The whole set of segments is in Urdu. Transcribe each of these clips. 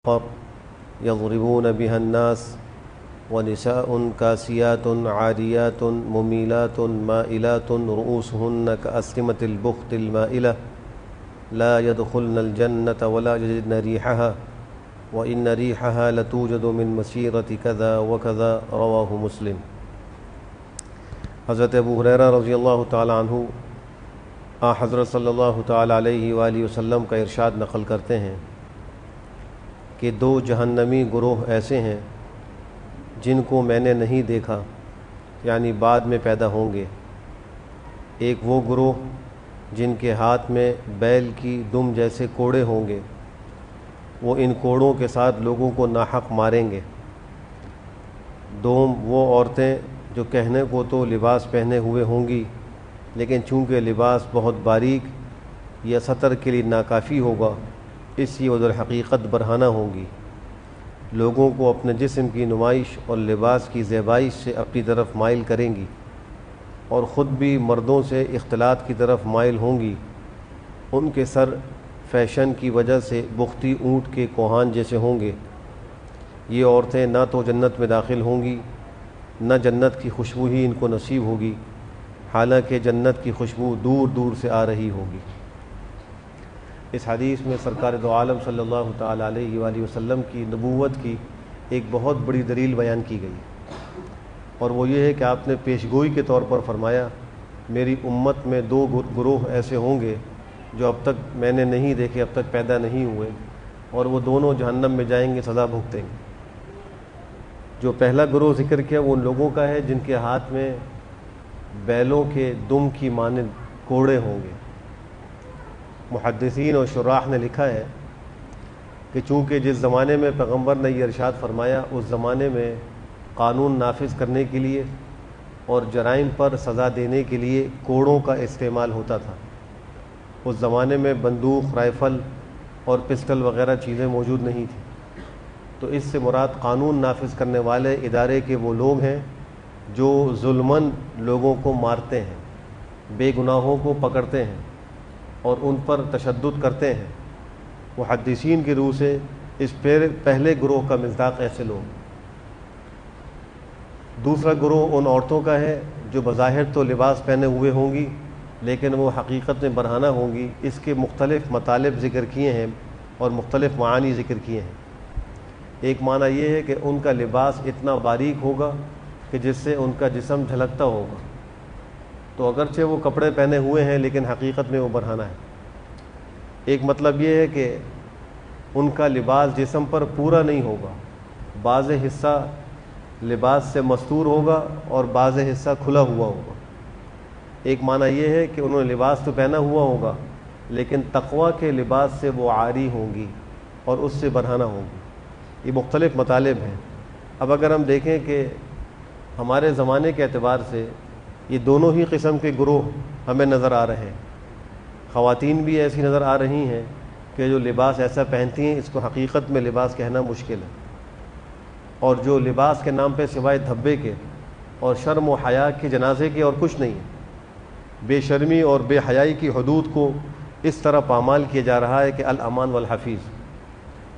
يضربون بها الناس ونساء كاسيات عاريات مميلات مائلات رؤوسهن كأسنمة البخت المائلة لا يدخلن الجنة ولا يجدن ريحها وإن ريحها لتوجد من مسيرة كذا وكذا رواه مسلم۔ حضرت ابو ہریرہ رضی اللہ تعالی عنہ حضرت صلی اللہ تعالی علیہ وآلہ وسلم کا ارشاد نقل کرتے ہیں کہ دو جہنمی گروہ ایسے ہیں جن کو میں نے نہیں دیکھا، یعنی بعد میں پیدا ہوں گے۔ ایک وہ گروہ جن کے ہاتھ میں بیل کی دم جیسے کوڑے ہوں گے، وہ ان کوڑوں کے ساتھ لوگوں کو ناحق ماریں گے۔ دوم وہ عورتیں جو کہنے کو تو لباس پہنے ہوئے ہوں گی، لیکن چونکہ لباس بہت باریک یا سطر کے لیے ناکافی ہوگا، اس لیے وہ در حقیقت برہنہ ہوں گی، لوگوں کو اپنے جسم کی نمائش اور لباس کی زیبائش سے اپنی طرف مائل کریں گی، اور خود بھی مردوں سے اختلاط کی طرف مائل ہوں گی۔ ان کے سر فیشن کی وجہ سے بختی اونٹ کے کوہان جیسے ہوں گے۔ یہ عورتیں نہ تو جنت میں داخل ہوں گی، نہ جنت کی خوشبو ہی ان کو نصیب ہوگی، حالانکہ جنت کی خوشبو دور دور سے آ رہی ہوگی۔ اس حدیث میں سرکار دو عالم صلی اللہ تعالی علیہ وآلہ وسلم کی نبوت کی ایک بہت بڑی دلیل بیان کی گئی، اور وہ یہ ہے کہ آپ نے پیشگوئی کے طور پر فرمایا میری امت میں دو گروہ ایسے ہوں گے جو اب تک میں نے نہیں دیکھے، اب تک پیدا نہیں ہوئے، اور وہ دونوں جہنم میں جائیں گے، سزا بھگتیں گے۔ جو پہلا گروہ ذکر کیا وہ ان لوگوں کا ہے جن کے ہاتھ میں بیلوں کے دم کی مانند کوڑے ہوں گے۔ محدثین اور شراح نے لکھا ہے کہ چونکہ جس زمانے میں پیغمبر نے یہ ارشاد فرمایا اس زمانے میں قانون نافذ کرنے کے لیے اور جرائم پر سزا دینے کے لیے کوڑوں کا استعمال ہوتا تھا۔ اس زمانے میں بندوق، رائفل اور پسٹل وغیرہ چیزیں موجود نہیں تھیں، تو اس سے مراد قانون نافذ کرنے والے ادارے کے وہ لوگ ہیں جو ظلماً لوگوں کو مارتے ہیں، بے گناہوں کو پکڑتے ہیں اور ان پر تشدد کرتے ہیں۔ محدثین کی روح سے اس پہلے گروہ کا مصداق ایسے لوگ۔ دوسرا گروہ ان عورتوں کا ہے جو بظاہر تو لباس پہنے ہوئے ہوں گی لیکن وہ حقیقت میں برہنہ ہوں گی۔ اس کے مختلف مطالب ذکر کیے ہیں اور مختلف معانی ذکر کیے ہیں۔ ایک معنی یہ ہے کہ ان کا لباس اتنا باریک ہوگا کہ جس سے ان کا جسم جھلکتا ہوگا، تو اگرچہ وہ کپڑے پہنے ہوئے ہیں لیکن حقیقت میں وہ برہنہ ہے۔ ایک مطلب یہ ہے کہ ان کا لباس جسم پر پورا نہیں ہوگا، بعض حصہ لباس سے مستور ہوگا اور بعض حصہ کھلا ہوا ہوگا۔ ایک معنی یہ ہے کہ انہوں نے لباس تو پہنا ہوا ہوگا لیکن تقوی کے لباس سے وہ عاری ہوں گی اور اس سے برہنہ ہوں گی۔ یہ مختلف مطالب ہیں۔ اب اگر ہم دیکھیں کہ ہمارے زمانے کے اعتبار سے یہ دونوں ہی قسم کے گروہ ہمیں نظر آ رہے ہیں۔ خواتین بھی ایسی نظر آ رہی ہیں کہ جو لباس ایسا پہنتی ہیں اس کو حقیقت میں لباس کہنا مشکل ہے، اور جو لباس کے نام پہ سوائے دھبے کے اور شرم و حیا کے جنازے کے اور کچھ نہیں ہے۔ بے شرمی اور بے حیائی کی حدود کو اس طرح پامال کیا جا رہا ہے کہ الامان والحفیظ۔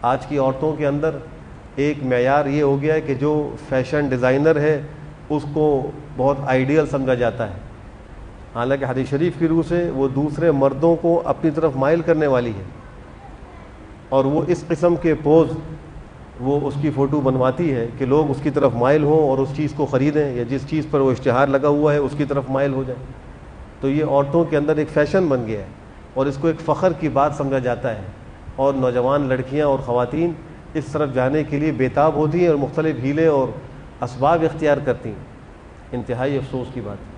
آج کی عورتوں کے اندر ایک معیار یہ ہو گیا ہے کہ جو فیشن ڈیزائنر ہے اس کو بہت آئیڈیل سمجھا جاتا ہے، حالانکہ حدیث شریف کی روح سے وہ دوسرے مردوں کو اپنی طرف مائل کرنے والی ہے، اور وہ اس قسم کے پوز وہ اس کی فوٹو بنواتی ہے کہ لوگ اس کی طرف مائل ہوں اور اس چیز کو خریدیں، یا جس چیز پر وہ اشتہار لگا ہوا ہے اس کی طرف مائل ہو جائیں۔ تو یہ عورتوں کے اندر ایک فیشن بن گیا ہے اور اس کو ایک فخر کی بات سمجھا جاتا ہے، اور نوجوان لڑکیاں اور خواتین اس طرف جانے کے لیے بےتاب ہوتی ہیں اور مختلف ہیلے اور اسباب اختیار کرتی ہیں۔ انتہائی افسوس کی بات ہے،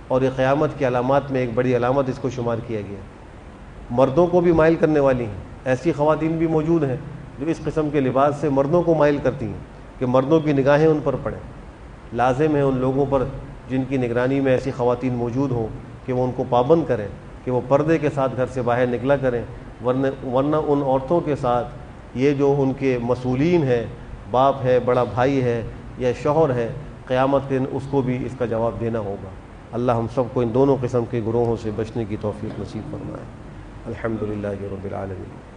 اور یہ قیامت کی علامات میں ایک بڑی علامت اس کو شمار کیا گیا ہے۔ مردوں کو بھی مائل کرنے والی ہیں، ایسی خواتین بھی موجود ہیں جو اس قسم کے لباس سے مردوں کو مائل کرتی ہیں کہ مردوں کی نگاہیں ان پر پڑیں۔ لازم ہے ان لوگوں پر جن کی نگرانی میں ایسی خواتین موجود ہوں کہ وہ ان کو پابند کریں کہ وہ پردے کے ساتھ گھر سے باہر نکلا کریں، ورنہ ان عورتوں کے ساتھ یہ جو ان کے مسئولین ہیں، باپ ہے، بڑا بھائی ہے یا شوہر ہے، قیامت کے دن اس کو بھی اس کا جواب دینا ہوگا۔ اللہ ہم سب کو ان دونوں قسم کے گروہوں سے بچنے کی توفیق نصیب فرمائے۔ الحمدللہ رب العالمین۔